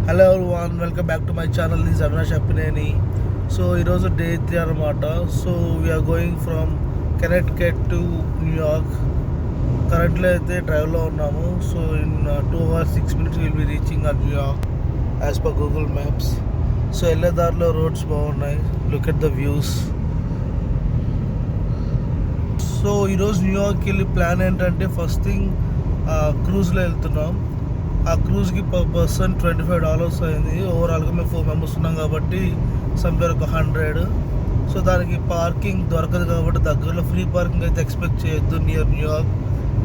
Hello everyone, welcome back to my channel. This Avinash Appineni. So ఈరోజు day 3 అనమాట. So we are going from Connecticut to New York. కరెంట్లో అయితే డ్రైవ్లో ఉన్నాము. So in 2 hours 6 minutes will be reaching at New York as per Google maps. సో వెళ్ళే దారిలో roads బాగున్నాయి. Look at the views. So ఈరోజు న్యూయార్క్కి వెళ్ళి ప్లాన్ ఏంటంటే, ఫస్ట్ థింగ్ క్రూజ్లో వెళ్తున్నాం. ఆ క్రూజ్కి పర్ పర్సన్ $25 అయింది. ఓవరాల్గా మేము 4 members ఉన్నాం కాబట్టి సమ్వేర్ ఒక 100. సో దానికి పార్కింగ్ దొరకదు కాబట్టి దగ్గరలో ఫ్రీ పార్కింగ్ అయితే ఎక్స్పెక్ట్ చేయొద్దు.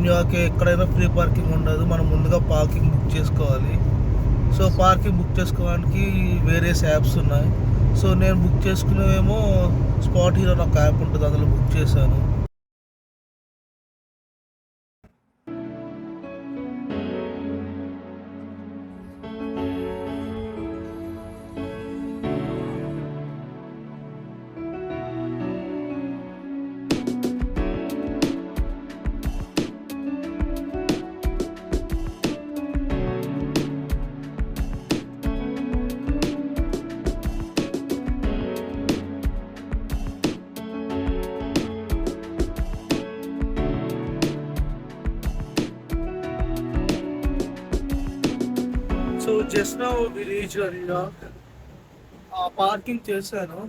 న్యూయార్క్ ఎక్కడైనా ఫ్రీ పార్కింగ్ ఉండదు. మనం ముందుగా పార్కింగ్ బుక్ చేసుకోవాలి. సో పార్కింగ్ బుక్ చేసుకోవడానికి వేరియస్ యాప్స్ ఉన్నాయి. సో నేను బుక్ చేసుకునేవేమో స్పాట్ హీరో ఒక యాప్ ఉంటుంది, అందులో బుక్ చేశాను. So just now we reach New York. Parking చేశాను.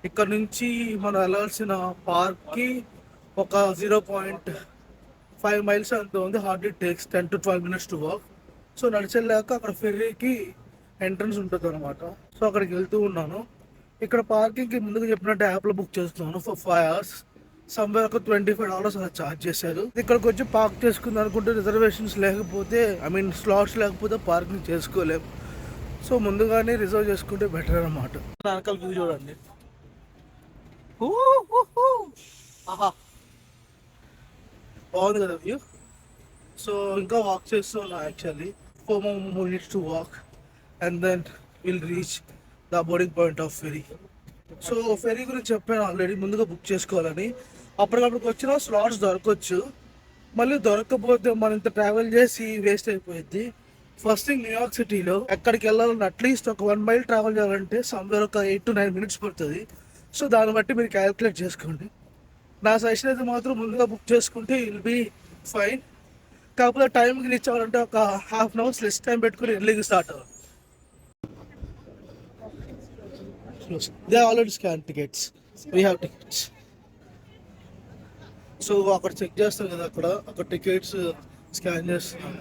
ఇక్కడ నుంచి మనం వెళ్ళాల్సిన పార్క్కి ఒక 0.5 miles అంత ఉంది. Hardly takes 10 to 12 minutes to walk. So నడిచెళ్ళాక అక్కడ ఫెర్రీకి ఎంట్రన్స్ ఉంటుంది అనమాట. సో అక్కడికి వెళ్తూ ఉన్నాను. ఇక్కడ పార్కింగ్కి ముందుగా చెప్పినట్టు యాప్లో బుక్ చేస్తున్నాను ఫర్ 5 hours. సమ్వేర్ ఒక $25 అలా ఛార్జ్ చేశారు. ఇక్కడికి వచ్చి పార్క్ చేసుకుంది అనుకుంటే రిజర్వేషన్స్ లేకపోతే, స్లాట్స్ లేకపోతే పార్కింగ్ చేసుకోలేం. సో ముందుగానే రిజర్వ్ చేసుకుంటే బెటర్ అనమాట. వెనకాల వ్యూ చూడండి. ఆహా, బాగుంది కదా వ్యూ. సో ఇంకా వాక్ చేస్తున్నా. Actually 4 more minutes to walk and then will reach the boarding point of ferry. So ferry గురించి చెప్పాను ఆల్రెడీ, ముందుగా బుక్ చేసుకోవాలని. అప్పటికప్పటికి వచ్చిన స్లాట్స్ దొరకవచ్చు. మళ్ళీ దొరకకపోతే మనం ఇంత ట్రావెల్ చేసి వేస్ట్ అయిపోయింది. ఫస్ట్ థింగ్, న్యూయార్క్ సిటీలో ఎక్కడికి వెళ్ళాలని అట్లీస్ట్ ఒక 1 mile ట్రావెల్ చేయాలంటే సమ్వేర్ ఒక 8 to 9 minutes పడుతుంది. సో దాన్ని బట్టి మీరు క్యాలిక్యులేట్ చేసుకోండి. నా సజెషన్ అయితే మాత్రం ముందుగా బుక్ చేసుకుంటే విల్ బీ ఫైన్. కాకపోతే టైంకి రీచ్ అవ్వాలంటే ఒక ½ an hour లెస్ టైం పెట్టుకుని ఎర్లీగా స్టార్ట్ అవ్వాలి. They already scanned tickets. We have tickets. So అక్కడ చెక్ చేస్తాం కదా, అక్కడ టికెట్స్ స్కాన్ చేస్తున్నాం.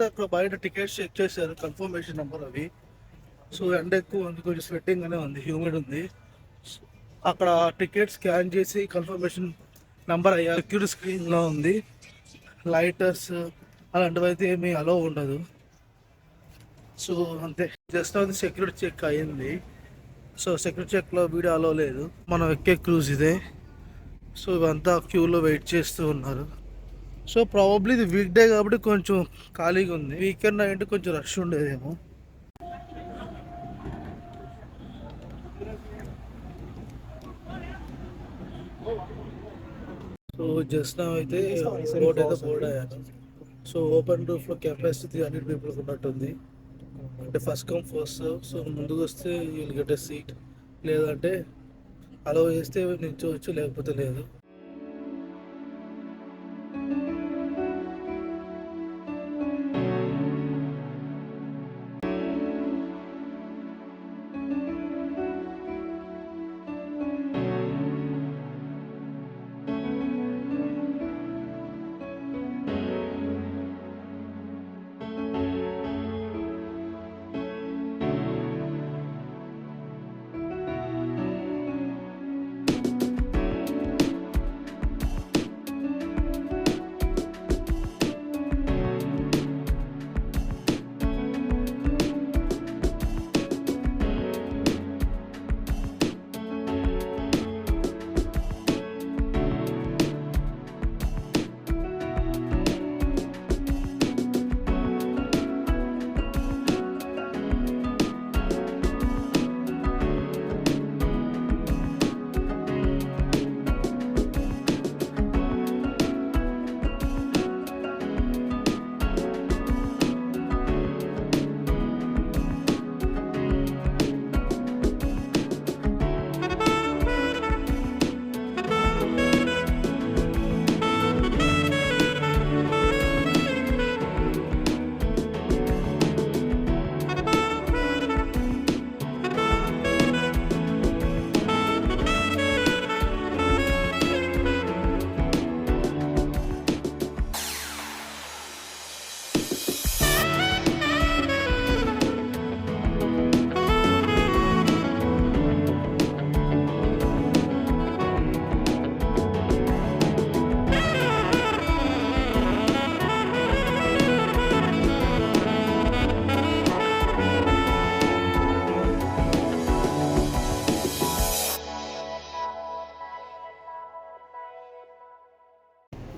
అక్కడ బయట టికెట్స్ చెక్ చేశారు, కన్ఫర్మేషన్ నెంబర్ అవి. సో ఎండ ఎక్కువ ఉంది, కొంచెం స్వెట్టింగ్ అనే ఉంది, హ్యూమిడ్ ఉంది. అక్కడ టికెట్ స్కాన్ చేసి కన్ఫర్మేషన్ నెంబర్ అయ్యా సెక్యూరిటీ స్క్రీన్లో ఉంది. లైటర్స్ అలాంటివి అయితే ఏమీ అలో ఉండదు. సో అంతే, జస్ట్ అది సెక్యూరిటీ చెక్ అయ్యింది. సో సెక్యూరిటీ చెక్లో వీడియో అలో లేదు. మనం ఎక్కే క్రూజ్ ఇదే. సో ఇవంతా క్యూలో వెయిట్ చేస్తూ ఉన్నారు. సో ప్రాబబ్లీ ఇది వీక్ డే కాబట్టి కొంచెం ఖాళీగా ఉంది. వీకెండ్ అంటే కొంచెం రష్ ఉండేదేమో. సో జస్ట్ నా అయితే బోర్డ్ అయ్యాను. సో ఓపెన్ రూఫ్లో కెపాసిటీ 300 people ఉన్నట్టుంది. అంటే first come first serve. So ముందుకు వస్తే యూల్ గెట్ ఎ సీట్, లేదంటే అలో చేస్తే నిల్చోవచ్చు, లేకపోతే లేదు.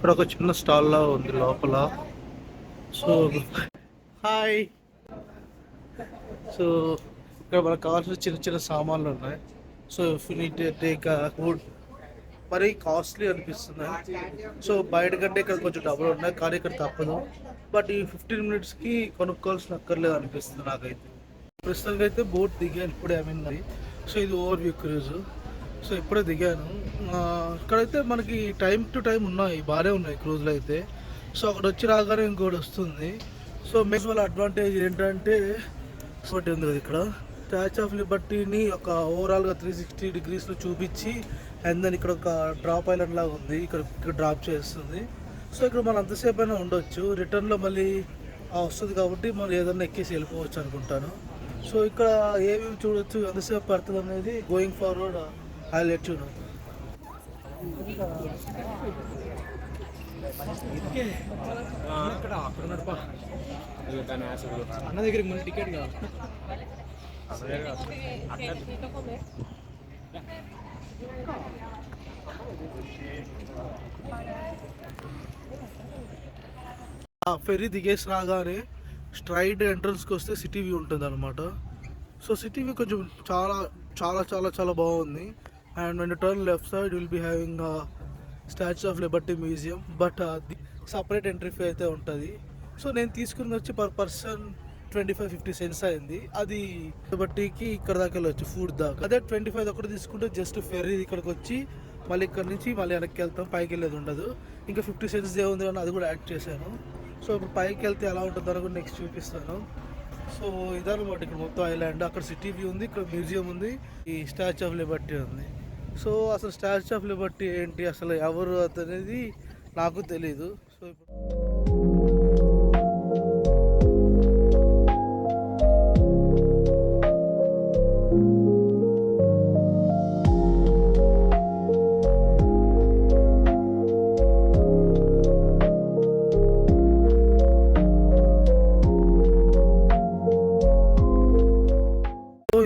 ఇక్కడ ఒక చిన్న స్టాల్ లా ఉంది లోపల. So hi. సో ఇక్కడ మనకు కావాల్సిన చిన్న చిన్న సామాన్లు ఉన్నాయి. So if you need take food మరి కాస్ట్లీ అనిపిస్తుంది. సో బయట కంటే ఇక్కడ కొంచెం డబ్బులు ఉన్నాయి, కానీ ఇక్కడ తప్పదు. బట్ ఈ 15 minutesకి కొనుక్కోవాల్సిన అక్కర్లేదు అనిపిస్తుంది నాకైతే. ప్రస్తుతానికి అయితే బోట్ దిగాను ఇప్పుడే. సో ఇది ఓవర్ వ్యూ క్రూజ్. సో ఇప్పుడే దిగాను. ఇక్కడైతే మనకి టైం టు టైం ఉన్నాయి, బాగానే ఉన్నాయి క్రూజ్లో అయితే. సో అక్కడ వచ్చి రాగానే ఇంకోటి వస్తుంది. సో మెయిన్ వాళ్ళ అడ్వాంటేజ్ ఏంటంటే ఒకటి ఉంది కదా, ఇక్కడ స్టాచ్యూ ఆఫ్ లిబర్టీని ఒక ఓవరాల్గా 360 degreesలో చూపించి అండ్ దెన్ ఇక్కడ ఒక డ్రాప్ ఐలాండ్ లాగా ఉంది, ఇక్కడ డ్రాప్ చేస్తుంది. సో ఇక్కడ మనం అంతసేపు అయినా ఉండొచ్చు. రిటర్న్లో మళ్ళీ వస్తుంది కాబట్టి మనం ఏదైనా ఎక్కేసి వెళ్ళిపోవచ్చు అనుకుంటాను. సో ఇక్కడ ఏమేమి చూడొచ్చు, ఎంతసేపు పడుతుంది అనేది గోయింగ్ ఫార్వర్డ్ హైలైట్ చూడ. అన్న దగ్గరికి మన టికెట్ కావాలి. ఫెరీ దిగేసి రాగానే స్ట్రైట్ ఎంట్రన్స్కి వస్తే సిటీ వ్యూ ఉంటుంది అనమాట. సో సిటీ వ్యూ కొంచెం చాలా చాలా చాలా చాలా బాగుంది. And when you turn left side will be having a statue of Liberty museum. But అది సపరేట్ ఎంట్రీ ఫీ అయితే ఉంటుంది. సో నేను తీసుకుని వచ్చి పర్ పర్సన్ 25-50 cents అయింది. అది లిబర్టీకి ఇక్కడ దాకా వెళ్ళొచ్చు, ఫుడ్ దాకా. అదే 25 ఒకటి తీసుకుంటే జస్ట్ ఫెర్రీ ఇక్కడికి వచ్చి మళ్ళీ ఇక్కడ నుంచి మళ్ళీ వెనక్కి వెళ్తాం, పైకి వెళ్ళేది ఉండదు. ఇంకా 50 cents ఏముంది కానీ అది కూడా యాడ్ చేశాను. సో ఇప్పుడు పైకి వెళ్తే ఎలా ఉంటుందో కూడా నెక్స్ట్ చూపిస్తాను. సో ఇదన్నమాట ఇక్కడ మొత్తం ఐలాండ్. అక్కడ సిటీ వ్యూ ఉంది, ఇక్కడ మ్యూజియం ఉంది, ఈ స్టాచ్యూ ఆఫ్ లిబర్టీ ఉంది. సో అసలు స్టాచ్యూ ఆఫ్ లిబర్టీ ఏంటి, అసలు ఎవరు అనేది నాకు తెలీదు. సో ఇప్పుడు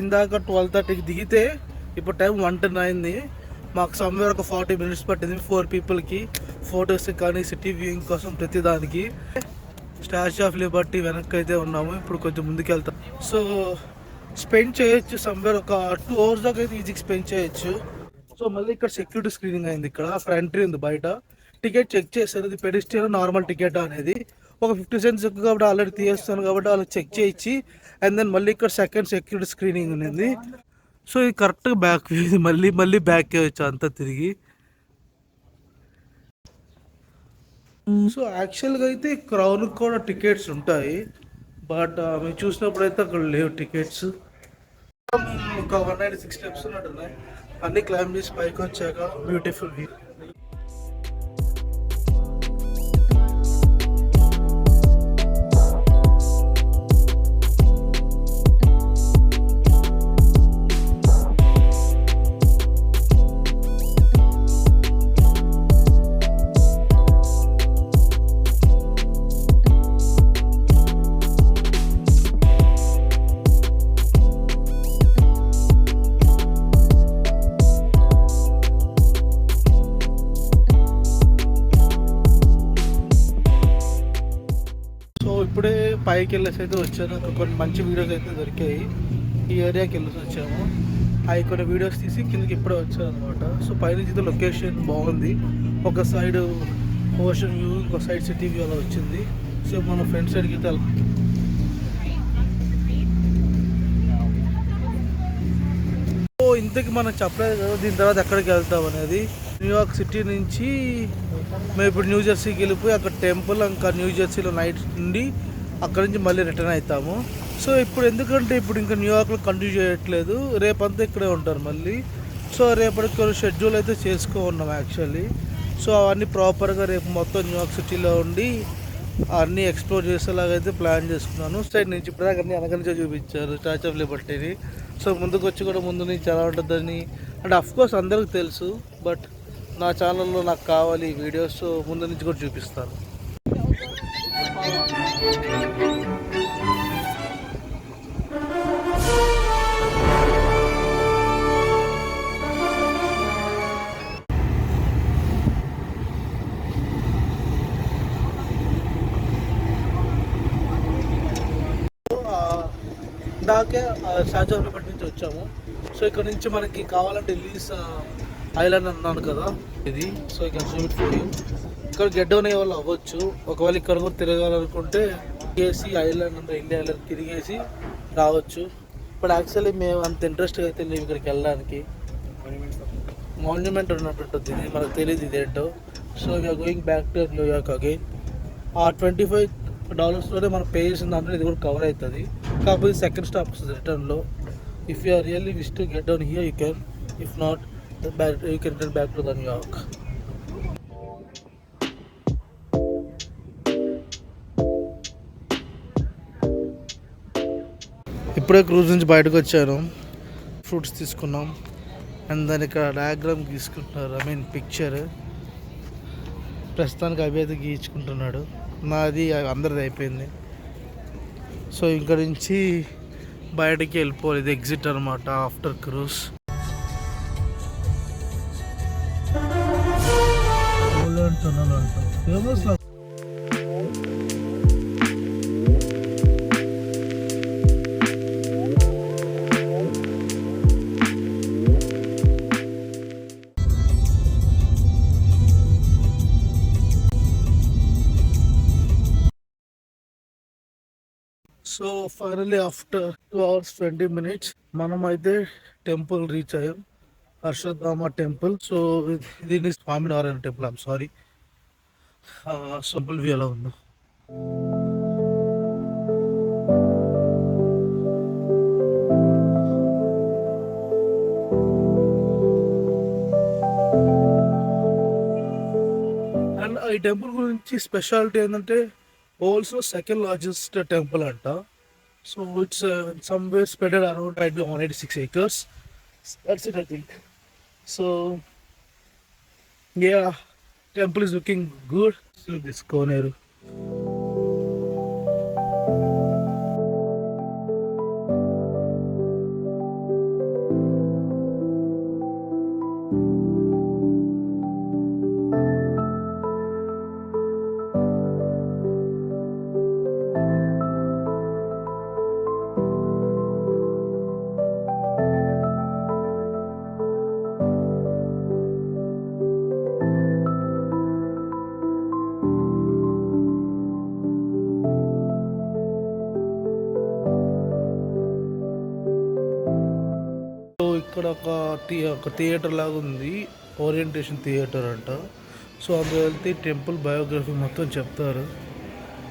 ఇందాక 12:30కి దిగితే ఇప్పుడు టైం 1:10 అయింది. మాకు సమ్వేర్ ఒక 40 minutes పట్టింది 4 peopleకి ఫొటోస్ కానీ సిటీ వ్యూయింగ్ కోసం ప్రతిదానికి. స్టాచ్యూ ఆఫ్ లిబర్టీ వెనక్కి అయితే ఉన్నాము, ఇప్పుడు కొంచెం ముందుకు వెళ్తాం. సో స్పెండ్ చేయొచ్చు సమ్వేర్ ఒక 2 hours దాకా అయితే ఈజీగా స్పెండ్ చేయొచ్చు. సో మళ్ళీ ఇక్కడ సెక్యూరిటీ స్క్రీనింగ్ అయింది. ఇక్కడ ఎంట్రీ ఉంది, బయట టికెట్ చెక్ చేశారు, ఇది పెడిస్ట్రియన్ నార్మల్ టికెట్ అనేది. ఒక 50 cents ఎక్కువ కాబట్టి ఆల్రెడీ తీయేస్తాను కాబట్టి వాళ్ళకి చెక్ చేయించి అండ్ దెన్ మళ్ళీ ఇక్కడ సెకండ్ సెక్యూరిటీ స్క్రీనింగ్ ఉంది. సో ఇది కరెక్ట్గా బ్యాక్ ఇది మళ్ళీ బ్యాక్ వచ్చా అంతా తిరిగి. సో యాక్చువల్గా అయితే క్రౌన్కి కూడా టికెట్స్ ఉంటాయి, బట్ మేము చూసినప్పుడు అయితే అక్కడ లేవు టికెట్స్. ఒక 196 steps ఉన్నట్టున్నాయి. అన్నీ క్లైంబ్ చేసి పైకి వచ్చాక బ్యూటిఫుల్ వ్యూ. ఇప్పుడే పైకి వెళ్ళేసి అయితే వచ్చాను. కొన్ని మంచి వీడియోస్ అయితే దొరికాయి. ఈ ఏరియాకి వెళ్ళేసి వచ్చాము. అవి కొన్ని వీడియోస్ తీసి కిందకి ఇప్పుడే వచ్చాను అనమాట. సో పైనుంచి అయితే లొకేషన్ బాగుంది. ఒక సైడ్ ఓషన్ వ్యూ, ఇంకో సైడ్ సిటీ వ్యూ అలా వచ్చింది. సో మన ఫ్రంట్ సైడ్కి అయితే ఇంతకి మనం చెప్పలేదు కదా దీని తర్వాత ఎక్కడికి వెళ్తాం అనేది. న్యూయార్క్ సిటీ నుంచి మేము ఇప్పుడు న్యూ జెర్సీకి వెళ్ళిపోయి అక్కడ టెంపుల్, ఇంకా న్యూ జెర్సీలో నైట్ ఉండి అక్కడ నుంచి మళ్ళీ రిటర్న్ అవుతాము. సో ఇప్పుడు ఎందుకంటే ఇప్పుడు ఇంకా న్యూయార్క్లో కంటిన్యూ చేయట్లేదు, రేపంతా ఇక్కడే ఉంటారు మళ్ళీ. సో రేపటికి కొన్ని షెడ్యూల్ అయితే ఉన్నాం యాక్చువల్లీ. సో అవన్నీ ప్రాపర్గా రేపు మొత్తం న్యూయార్క్ సిటీలో ఉండి అన్నీ ఎక్స్ప్లోర్ చేసేలాగైతే ప్లాన్ చేసుకున్నాను. సైడ్ నుంచి ఇప్పుడు అన్నీ వెనక నుంచే చూపించారు స్టాచ్యూ ఆఫ్ లిబర్టీని. సో ముందుకు వచ్చి కూడా ముందు నుంచి ఎలా ఉంటుందని అంటే అఫ్కోర్స్ అందరికి తెలుసు, బట్ నా ఛానల్లో నాకు కావాలి ఈ వీడియోస్, ముందు నుంచి కూడా చూపిస్తాను. ఇందాకే షాజహాన్పేట నుంచి వచ్చాము. సో ఇక్కడ నుంచి మనకి కావాలంటే లీస్ ఐలాండ్ అన్నాను కదా ఇది. సో ఇక్కడ ఇక్కడ గెట్ డౌన్ అయ్యే వాళ్ళు అవ్వచ్చు. ఒకవేళ ఇక్కడ కూడా తిరగాలనుకుంటే తిరిగేసి ఐలాండ్ అంటే ఇండియా ఐలాండ్ తిరిగేసి రావచ్చు. బట్ యాక్చువల్లీ మేము అంత ఇంట్రెస్ట్గా అయితే లేవు ఇక్కడికి వెళ్ళడానికి. మాన్యుమెంట్ ఉన్నట్టుంటుంది ఇది, మనకు తెలియదు ఇదేంటో. So you're going back to New York again. ఆ $25లోనే మనం పే చేసిన దాంట్లో ఇది కూడా కవర్ అవుతుంది. కాకపోతే సెకండ్ స్టాప్ వస్తుంది రిటర్న్లో. If you are really wish to get down here you can. If not you can return back to the New York. ఇప్పుడే క్రూజ్ నుంచి బయటకు వచ్చాను. ఫ్రూట్స్ తీసుకున్నాం అండ్ దాని ఇక్కడ డయాగ్రామ్ గీసుకుంటున్నారు. I mean picture. ప్రస్తుతానికి అవి అయితే గీయించుకుంటున్నాడు. నాది అందరిది అయిపోయింది. సో ఇక్కడ నుంచి బయటికి వెళ్ళిపోవాలి. ఇది ఎగ్జిట్ అనమాట after cruise. Famous so finally after 2 hours 20 minutes మనం అయితే టెంపుల్ రీచ్ అయ్యాం. హర్షధామ టెంపుల్. సో దీన్ని Swaminarayan temple. I'm sorry. Temple view ఎలా ఉందో. అండ్ ఈ టెంపుల్ గురించి స్పెషాలిటీ ఏంటంటే ఆల్సో సెకండ్ లార్జెస్ట్ టెంపుల్ అంట. So it's somewhere spreaded around 186 acres. That's it I think. So yeah, temple is looking good. So this Koneru. ఇక్కడ ఒక theatre లాగా ఉంది. ఓరియంటేషన్ థియేటర్ అంట. సో అందులో వెళ్తే టెంపుల్ బయోగ్రఫీ మొత్తం చెప్తారు.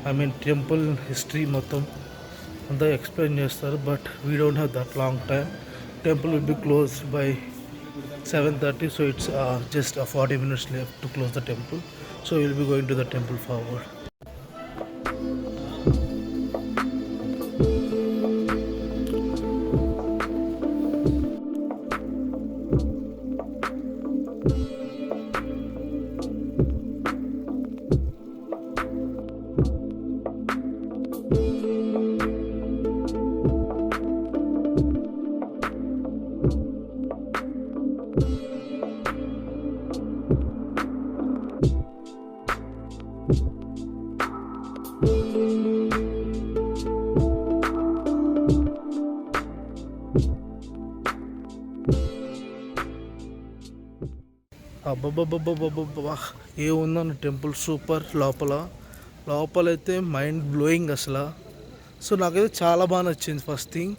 ఐ మీన్ టెంపుల్ హిస్టరీ మొత్తం అంతా ఎక్స్ప్లెయిన్ చేస్తారు. But we don't have that long time. Temple will be close by 7:30. So it's just 40 minutes left to close the temple. So we'll be going to the temple forward. అబ్బబ్బబ్బబ్బబ్బబ్బా ఏముందన్న temple super. లోపలైతే mind blowing అసలు. So నాకైతే చాలా బాగా నచ్చింది first thing.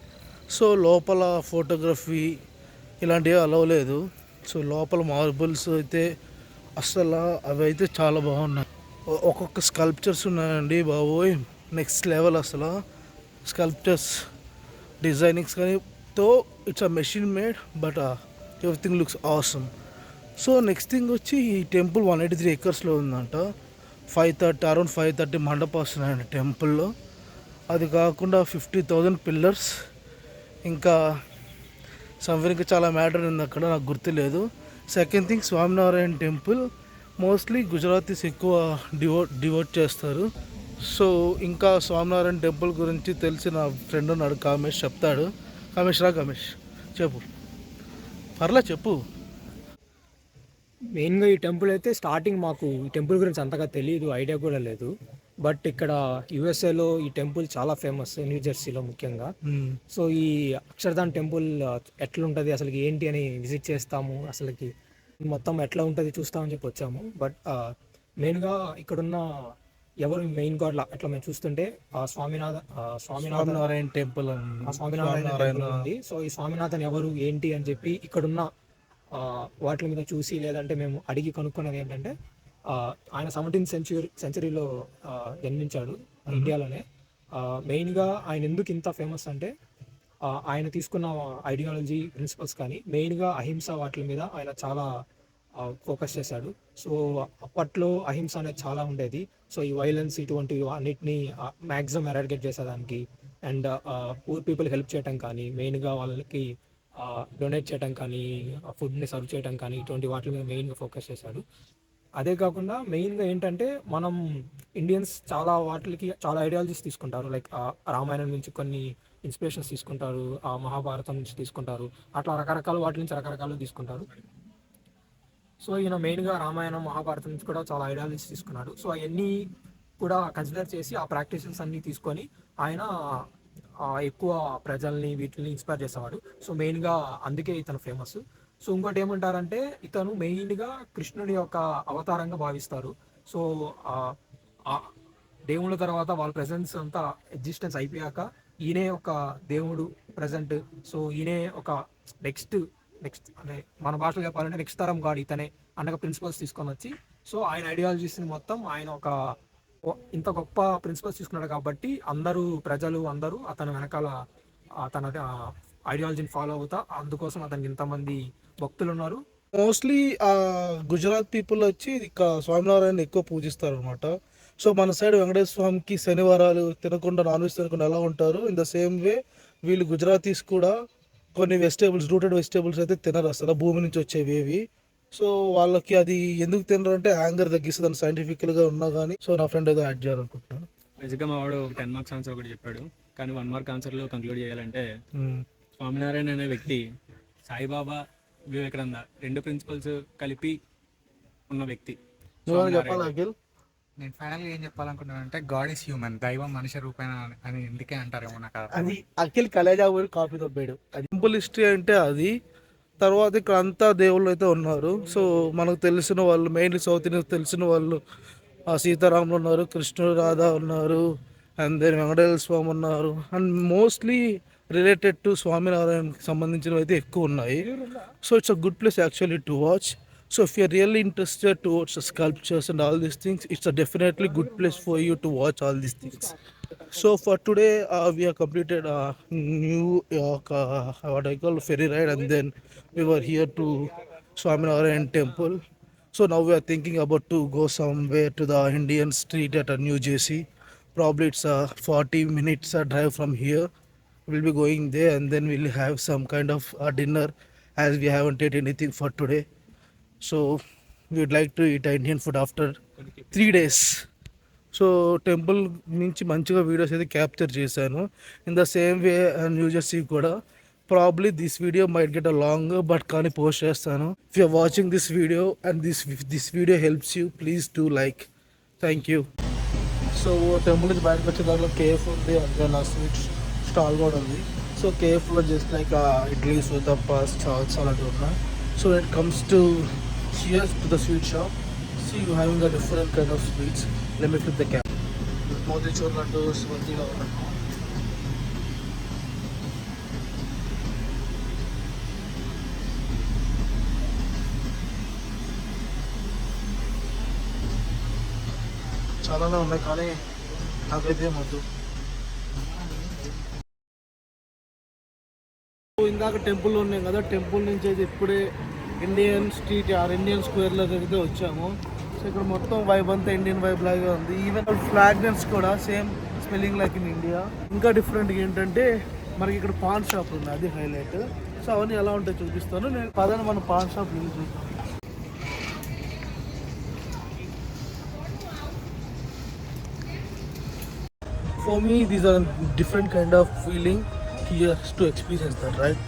So లోపల photography ఇలాంటివి అలవ్ లేదు. సో లోపల మార్బుల్స్ అయితే అసలు అవి అయితే చాలా బాగున్నాయి. ఒక్కొక్క స్కల్ప్చర్స్ ఉన్నాయండి బాబోయ్, నెక్స్ట్ లెవెల్ అసలు. స్కల్ప్చర్స్ డిజైనింగ్స్ కానీ తో it's a machine made but everything looks awesome. So next thing వచ్చి ఈ టెంపుల్ 183 acres ఉందంట. 5:30 అరౌండ్ 5:30 మండపాలు వస్తున్నాయండి టెంపుల్లో. అది కాకుండా 50,000 పిల్లర్స్, ఇంకా సంవేర్ ఇంకా చాలా మ్యాటర్ ఉంది అక్కడ, నాకు గుర్తులేదు. Second thing Swaminarayan temple mostly Gujaratis ఎక్కువ డివోట్ చేస్తారు. సో ఇంకా స్వామినారాయణ టెంపుల్ గురించి తెలిసిన ఫ్రెండ్ ఉన్నాడు కామేష్, చెప్తాడు. కామేష్ చెప్పు. పర్లే చెప్పు. మెయిన్గా ఈ టెంపుల్ అయితే స్టార్టింగ్ మాకు ఈ టెంపుల్ గురించి అంతగా తెలియదు, ఐడియా కూడా లేదు. బట్ ఇక్కడ యుఎస్ఏలో ఈ టెంపుల్ చాలా ఫేమస్, న్యూ జెర్సీలో ముఖ్యంగా. సో ఈ అక్షర్ధామ్ టెంపుల్ ఎట్లుంటుంది అసలు ఏంటి అని విజిట్ చేస్తాము, అసలుకి మొత్తం ఎట్లా ఉంటుంది చూస్తామని చెప్పి వచ్చాము. బట్ మెయిన్గా ఇక్కడున్న ఎవరు మెయిన్ గాడ్ అట్లా మేము చూస్తుంటే స్వామినారాయణ టెంపుల్ స్వామినారాయణ టెంపుల్ ఉంది. సో ఈ స్వామినాథన్ ఎవరు ఏంటి అని చెప్పి ఇక్కడున్న వాటి మీద చూసి లేదంటే మేము అడిగి కనుక్కున్నది ఏంటంటే ఆయన 17th సెంచరీలో జన్మించాడు ఇండియాలోనే. మెయిన్గా ఆయన ఎందుకు ఇంత ఫేమస్ అంటే ఆయన తీసుకున్న ఐడియాలజీ ప్రిన్సిపల్స్ కానీ మెయిన్గా అహింస వాటి మీద ఆయన చాలా ఫోకస్ చేశాడు. సో అప్పట్లో అహింస అనేది చాలా ఉండేది. సో ఈ వైలెన్స్ ఇటువంటి అన్నిటినీ మ్యాక్సిమం ఎరాడికేట్ చేసేదానికి అండ్ పూర్ పీపుల్ హెల్ప్ చేయడం కానీ, మెయిన్గా వాళ్ళకి డొనేట్ చేయడం కానీ, ఫుడ్ని సర్వ్ చేయడం కానీ ఇటువంటి వాటి మీద మెయిన్గా ఫోకస్ చేశాడు. అదే కాకుండా మెయిన్గా ఏంటంటే మనం ఇండియన్స్ చాలా వాటికి చాలా ఐడియాలజీస్ తీసుకుంటారు. లైక్ రామాయణం నుంచి కొన్ని ఇన్స్పిరేషన్స్ తీసుకుంటారు, మహాభారతం నుంచి తీసుకుంటారు, అట్లా రకరకాల వాటి నుంచి రకరకాలు తీసుకుంటారు. సో ఈయన మెయిన్గా రామాయణం మహాభారతం నుంచి కూడా చాలా ఐడియాలజీస్ తీసుకున్నాడు. సో అవన్నీ కూడా కన్సిడర్ చేసి ఆ ప్రాక్టీసెస్ అన్నీ తీసుకొని ఆయన ఎక్కువ ప్రజల్ని వీటిని ఇన్స్పైర్ చేసేవాడు. సో మెయిన్గా అందుకే ఇతను ఫేమస్. సో ఇంకోటి ఏమంటారంటే ఇతను మెయిన్గా కృష్ణుడి యొక్క అవతారంగా భావిస్తారు. సో దేవుళ్ళ తర్వాత వాళ్ళ ప్రెజెన్స్ అంతా ఎగ్జిస్టెన్స్ అయిపోయాక ఈయనే ఒక దేవుడు ప్రజెంట్. సో ఈయనే ఒక నెక్స్ట్ అంటే మన భాషలో చెప్పాలంటే నెక్స్ట్ తరం గాడ్ ఇతనే అన్న ప్రిన్సిపల్స్ తీసుకొని వచ్చి, సో ఆయన ఐడియాలజీస్ని మొత్తం ఆయన ఒక ఇంత గొప్ప ప్రిన్సిపల్స్ తీసుకున్నాడు కాబట్టి ప్రజలు అందరూ అతని వెనకాల తన ఐడియాలజీని ఫాలో అవుతా, అందుకోసం అతనికి ఇంతమంది భక్తులు ఉన్నారు. మోస్ట్లీ గుజరాత్ పీపుల్ వచ్చి స్వామినారాయణ ఎక్కువ పూజిస్తారు అనమాట. సో మన సైడ్ వెంకటేశ్వర స్వామికి శనివారాలు తినకుండా నాన్ వెజ్ తినకుండా ఎలా ఉంటారు, ఇన్ ద సేమ్ వే వీళ్ళు గుజరాతీస్ కూడా కొన్ని రూటెడ్ వెజిటేబుల్స్ అయితే తినరు అసలు, భూమి నుంచి వచ్చేవి. సో వాళ్ళకి అది ఎందుకు తినరు అంటే యాంగర్ తగ్గిస్తుంది సైంటిఫికల్గా ఉన్నా కానీ. సో నా ఫ్రెండ్ ఏదో యాడ్ చేయాలనుకుంటున్నాను. బేసిక్గా మా వాడు 10 మార్క్స్ ఆన్సర్ ఒకటి చెప్పాడు, కానీ 1 మార్క్ ఆన్సర్లో కంక్లూడ్ చేయాలంటే స్వామినారాయణ అనే వ్యక్తి సాయిబాబా, వివేకానంద 2 ప్రిన్సిపల్స్ కలిపి ఉన్న వ్యక్తి. నేను ఫైనల్గా ఏం చెప్పాలనుకుంటున్నానంటే గాడ్ ఈస్ హ్యూమన్, దైవం మనిషి రూపేణ అని ఎందుకే అంటారేమో నాకు. అది అఖిల్ కలేజా పోయి కాపీ తప్పాడు. అది సింపుల్ హిస్టరీ అంటే అది. తర్వాత ఇక్కడ అంతా దేవుళ్ళు అయితే ఉన్నారు. సో మనకు తెలిసిన వాళ్ళు మెయిన్లీ సౌత్ ఇండియా తెలిసిన వాళ్ళు సీతారాములు ఉన్నారు, కృష్ణుడు రాధ ఉన్నారు, అండ్ దెన్ వెంకటేశ్వర స్వామి ఉన్నారు. అండ్ మోస్ట్లీ రిలేటెడ్ టు స్వామినారాయణకి సంబంధించినవి అయితే ఎక్కువ ఉన్నాయి. So it's a good place actually to watch. So if you're really interested towards the sculptures and all these things, it's a definitely good place for you to watch all these things. So for today, we have completed a New York, what I call ferry ride, and then we were here to Swaminarayan Temple. So now we are thinking about to go somewhere to the Indian street at New Jersey. Probably it's a 40 minutes drive from here. We'll be going there, and then we'll have some kind of dinner, as we haven't ate anything for today. So we would like to eat Indian food after 3 days. So temple నుంచి మంచిగా videos అయితే capture చేశాను. In the same way New Jersey కూడా probably this video might get a long, but కానీ post చేస్తాను. If you are watching this video and this video helps you, please do like. Thank you. So temple నుంచి బయటకు వచ్చే దాంట్లో cafe ఉంది, అంటే నా స్వీట్ స్టాల్ కూడా ఉంది. సో కేఫ్లో జస్ట్ లైక్ ఇడ్లీస్, ఉత్తప్పాస్, చాట్స్ అలాంటివి ఉన్నాయి. So when it comes to cheers to the sweet shop, see you having a different kind of sweets. Let me flip the cap. Motichur laddus, vanilla. చాలానే ఉన్నాయి కానీ నాకైతే మొద్దు. ఇందాక టెంపుల్ ఉన్నాయి కదా, టెంపుల్ నుంచి అయితే ఇప్పుడే ఇండియన్ స్ట్రీట్ ఇండియన్ స్క్వేర్లోకి అయితే వచ్చాము. సో ఇక్కడ మొత్తం వైబ్ అంతా ఇండియన్ వైబ్ లాగా ఉంది. ఈవెన్ ఫ్లాగ్నెన్స్ కూడా same spelling like in India. ఇంకా డిఫరెంట్గా ఏంటంటే మనకి ఇక్కడ పాన్ షాప్ ఉంది, అది హైలైట్. సో అవన్నీ ఎలా ఉంటాయో చూపిస్తాను నేను. పదని మన పాన్ షాప్ చూద్దాం. For me, these are different kind of feeling here to experience that, right?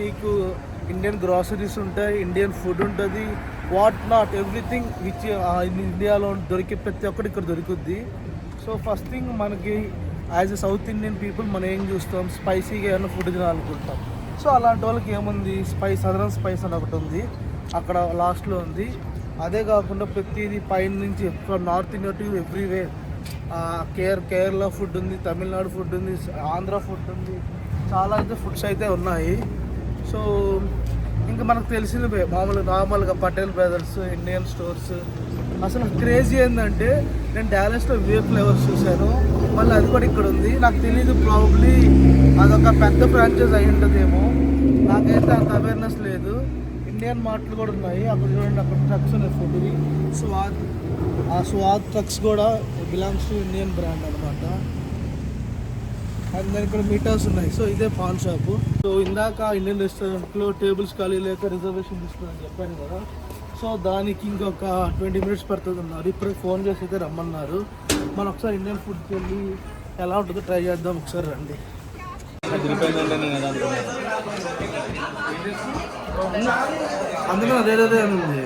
నీకు ఇండియన్ గ్రాసరీస్ ఉంటాయి, ఇండియన్ ఫుడ్ ఉంటుంది, వాట్ నాట్ ఎవ్రీథింగ్ విచ్ ఇండియాలో దొరికే ప్రతి ఒక్కటి ఇక్కడ దొరుకుద్ది. సో ఫస్ట్ థింగ్ మనకి as a south Indian people మనం ఏం చూస్తాం, స్పైసీగా ఏమైనా ఫుడ్ తినాలనుకుంటాం. సో అలాంటి వాళ్ళకి ఏముంది, సదరన్ స్పైస్ అని ఒకటి ఉంది అక్కడ లాస్ట్లో ఉంది. అదే కాకుండా ప్రతిదీ పైన నుంచి from north India to everywhere. Kerala food ఉంది, తమిళనాడు ఫుడ్ ఉంది, ఆంధ్ర ఫుడ్ ఉంది, చాలా అయితే ఫుడ్స్ అయితే ఉన్నాయి. సో ఇంకా మనకు తెలిసినవే నార్మల్గా పటేల్ బ్రదర్స్, ఇండియన్ స్టోర్స్. అసలు క్రేజీ ఏంటంటే నేను డాలస్లో ఫ్లేవర్స్ చూశాను, మళ్ళీ అది కూడా ఇక్కడ ఉంది. నాకు తెలియదు, ప్రాబబ్లీ అదొక పెద్ద ఫ్రాంచైజ్ అయి ఉంటుందేమో, నాకైతే అంత అవేర్నెస్ లేదు. ఇండియన్ మార్ట్లు కూడా ఉన్నాయి అక్కడ చూడండి, అక్కడ ట్రక్స్ ఉన్నాయి ఫుడ్వి. స్వాద్ ట్రక్స్ కూడా బిలాంగ్స్ టు ఇండియన్ బ్రాండ్ అనమాట. అండ్ దాని ఇక్కడ మీటర్స్ ఉన్నాయి. సో ఇదే పాన్ షాపు. సో ఇందాక ఇండియన్ రెస్టారెంట్లో టేబుల్స్ ఖాళీ లేక రిజర్వేషన్ తీసుకుని చెప్పాను కదా, సో దానికి ఇంకొక 20 minutes పడుతుంది అన్నారు. ఇప్పుడు ఫోన్ చేసి అయితే రమ్మన్నారు. మనం ఒకసారి ఇండియన్ ఫుడ్కి వెళ్ళి ఎలా ఉంటుందో ట్రై చేద్దాం, ఒకసారి రండి. అందుకని అదేదే ఉంది.